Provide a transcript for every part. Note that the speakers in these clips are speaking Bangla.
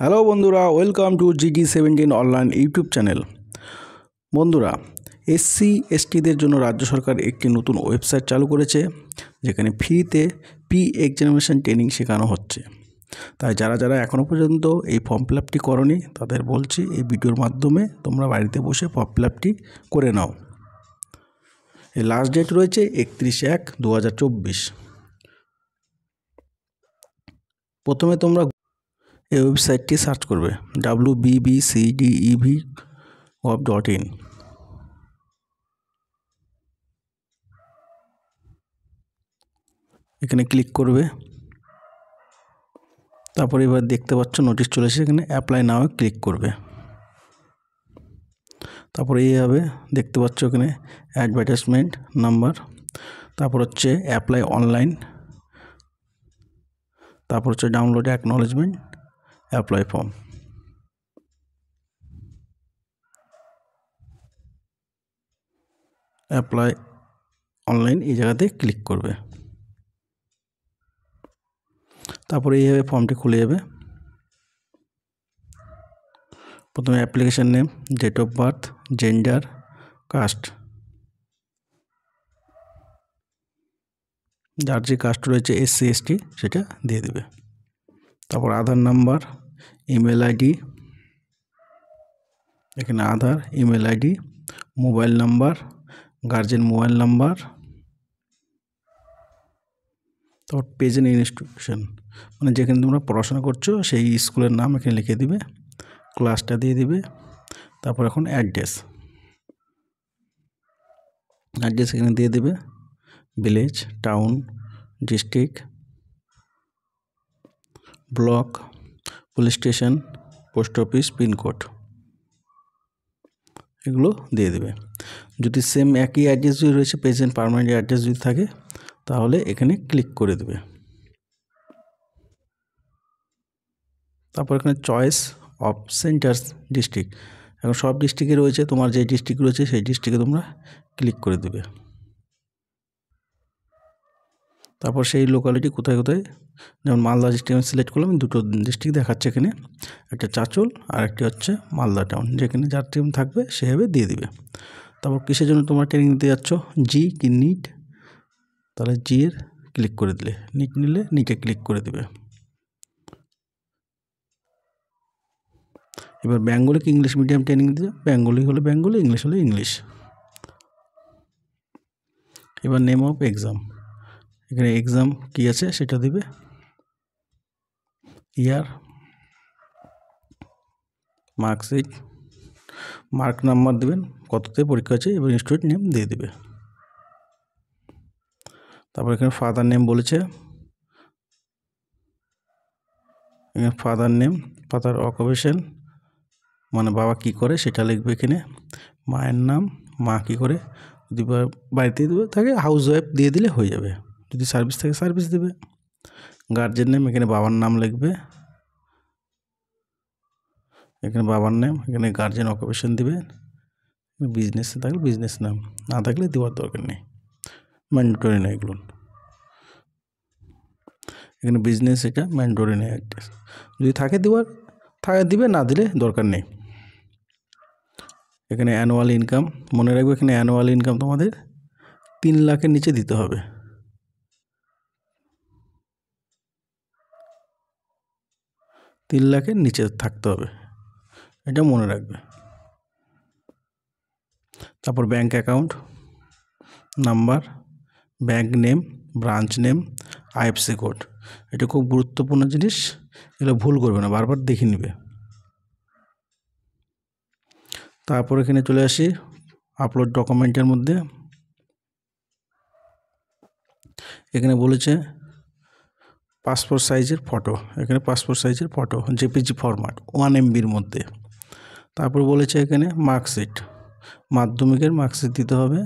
হ্যালো বন্ধুরা, welcome to GT17 online YouTube channel. বন্ধুরা, SC/STদের জন্য রাজ্য সরকার একটি নতুন ওয়েবসাইট চালু করেছে, যেখানে ফ্রিতে এক্সামিনেশন ট্রেনিং শেখানো হচ্ছে। তাই যারা যারা এখনও পর্যন্ত এই ফর্ম ফিল আপটি করোনি, তাদের বলছি এই ভিডিওর মাধ্যমে তোমরা বাড়িতে বসে ফর্ম ফিল আপটি করে নাও। এই লাস্ট ডেট রয়েছে 31/1/2024। প্রথমে তোমরা এই ওয়েবসাইটটি সার্চ করবে wbbcdev.gov.in। এখানে ক্লিক করবে। তারপরে এবার দেখতে পাচ্ছ নোটিশ চলে এসেছে, এখানে অ্যাপ্লাই নাও ক্লিক করবে। তারপরে এইভাবে দেখতে পাচ্ছ এখানে অ্যাডভার্টাইজমেন্ট নাম্বার, তারপর হচ্ছে অ্যাপ্লাই অনলাইন, তারপর হচ্ছে download acknowledgement, apply form. Apply online এই জায়গাতে ক্লিক করবে। তারপরে এইভাবে ফর্মটি খুলে যাবে। প্রথমে application name, date of birth, gender, caste, যার যে কাস্ট রয়েছে SC/ST সেটা দিয়ে দেবে। তারপর আধার নাম্বার, ইমেল আইডি, এখানে Aadhaar, email ID, mobile number, guardian mobile number, তারপর প্রেজেন্ট ইনস্টিটিউশন মানে যেখানে তোমরা পড়াশোনা করছো সেই স্কুলের নাম এখানে লিখে দিবে, ক্লাসটা দিয়ে দিবে। তারপর এখন অ্যাড্রেস এখানে দিয়ে দেবে, village, town, district, block, police station, post office, pin code, এগুলো দিয়ে দেবে। যদি সেম একই অ্যাড্রেস যদি রয়েছে, প্রেজেন্ট পার্মানেন্ট অ্যাড্রেস যদি থাকে, তাহলে এখানে ক্লিক করে দেবে। তারপর এখানে চয়েস অফ সেন্টার্স ডিস্ট্রিক্ট, এখন সব ডিস্ট্রিক্টে রয়েছে, তোমার যে ডিস্ট্রিক্ট রয়েছে সেই ডিস্ট্রিক্টে তোমরা ক্লিক করে দেবে। তারপর সেই লোকালিটি কোথায় কোথায়, যেমন মালদা ডিস্ট্রিক্ট আমি সিলেক্ট করলাম, দুটো ডিস্ট্রিক্ট দেখাচ্ছে এখানে, একটা চাঁচল আর একটি হচ্ছে মালদা টাউন, যেখানে যার টিম থাকবে সেভাবে দিয়ে দিবে। তারপর কিসের জন্য তোমরা ট্রেনিং নিতে যাচ্ছ, জি কি নিট, তাহলে জি এর ক্লিক করে দিলে, নিট নিলে নিটে ক্লিক করে দেবে। এবার বেঙ্গলি কি ইংলিশ মিডিয়াম ট্রেনিং দিতে, বেঙ্গলি হলে বেঙ্গলি, ইংলিশ হলে ইংলিশ। এবার নেম অফ এক্সাম, এখানে এক্সাম কি আছে সেটা দিবে, ইয়ার, মার্কশিট, মার্ক নাম্বার দেবেন, কততে পরীক্ষা আছে, এবার ইনস্টিটিউট নেম দিয়ে দেবে। তারপর এখানে ফাদার নেম বলেছে, এখানে ফাদার নেম, ফাদার অকুপেশন মানে বাবা কি করে সেটা লিখবে এখানে, মায়ের নাম, মা কি করে, যদি বাড়িতে থাকে হাউস ওয়াইফ দিয়ে দিলে হয়ে যাবে, যদি সার্ভিস থাকে সার্ভিস দেবে। গার্জেন নেম, এখানে বাবার নাম লিখবে, এখানে বাবার নেম, এখানে গার্জেন অকুপেশন দিবে, বিজনেস থাকলে বিজনেস নাম, না থাকলে দেওয়ার দরকার নেই, ম্যান্ডেটরি না এগুলো। এখানে বিজনেস, এটা ম্যান্ডেটরি নেই, অ্যাড্রেস যদি থাকে দেওয়ার থাকে দিবে, না দিলে দরকার নেই। এখানে অ্যানুয়াল ইনকাম, মনে রাখবে এখানে অ্যানুয়াল ইনকাম তোমাদের 3 লাখের নিচে দিতে হবে। তিন লাখের নিচে থাকতে হবে, এটা মনে রাখবে। তারপর bank account number, bank name, branch name, IFSC code, এটা খুব গুরুত্বপূর্ণ জিনিস, এগুলো ভুল করবে না, বারবার দেখে নিবে। তারপর এখানে চলে আসি আপলোড ডকুমেন্টের মধ্যে, এখানে বলেছে পাসপোর্ট সাইজের ফটো, এখানে পাসপোর্ট সাইজের ফটো JPG ফরম্যাট 1 MBর মধ্যে। তারপর বলেছে এখানে মার্কশিট, মাধ্যমিকের মার্কশিট দিতে হবে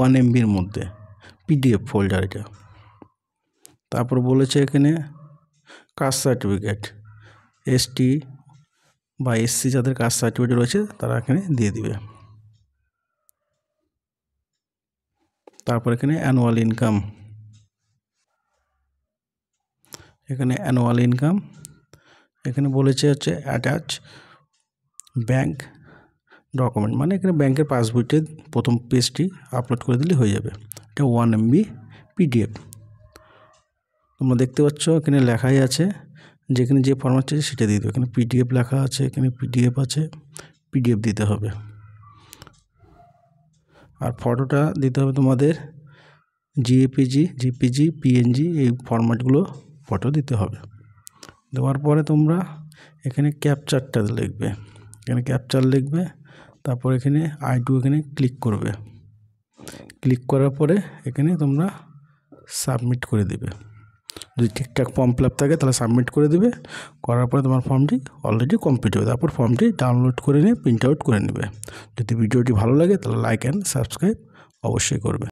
1 MBর মধ্যে, PDF ফোল্ডার এটা। তারপর বলেছে এখানে কাস্ট সার্টিফিকেট, ST বা SC যাদের কাস্ট সার্টিফিকেট রয়েছে তারা এখানে দিয়ে দিবে। তারপর এখানে অ্যানুয়াল ইনকাম, এখানে অ্যানুয়াল ইনকাম এখানে বলেছে হচ্ছে অ্যাটাচ ব্যাংক ডকুমেন্ট, মানে এখানে ব্যাংকের পাসবইতে প্রথম পেজটি আপলোড করে দিলে হয়ে যাবে। এটা 1 MB PDF। তোমরা দেখতে পাচ্ছ এখানে লেখাই আছে যেখানে যে ফরম্যাট চাইছে সেটা দিয়ে দেবে। এখানে PDF লেখা আছে, এখানে PDF আছে, PDF দিতে হবে। আর ফটোটা দিতে হবে তোমাদের JPG, PNG এই ফরম্যাটগুলো ফটো দিতে হবে। দেওয়ার পরে তোমরা এখানে ক্যাপচারটা লিখবে, এখানে ক্যাপচার লিখবে, তারপর এখানে I2 এখানে ক্লিক করবে। ক্লিক করার পরে এখানে তোমরা সাবমিট করে দেবে। যদি ঠিকঠাক ফর্ম ফিল আপ থাকে তাহলে সাবমিট করে দেবে। করার পরে তোমার ফর্মটি অলরেডি কমপ্লিট হবে। তারপর ফর্মটি ডাউনলোড করে নিয়ে প্রিন্ট আউট করে নেবে। যদি ভিডিওটি ভালো লাগে তাহলে লাইক অ্যান্ড সাবস্ক্রাইব অবশ্যই করবে।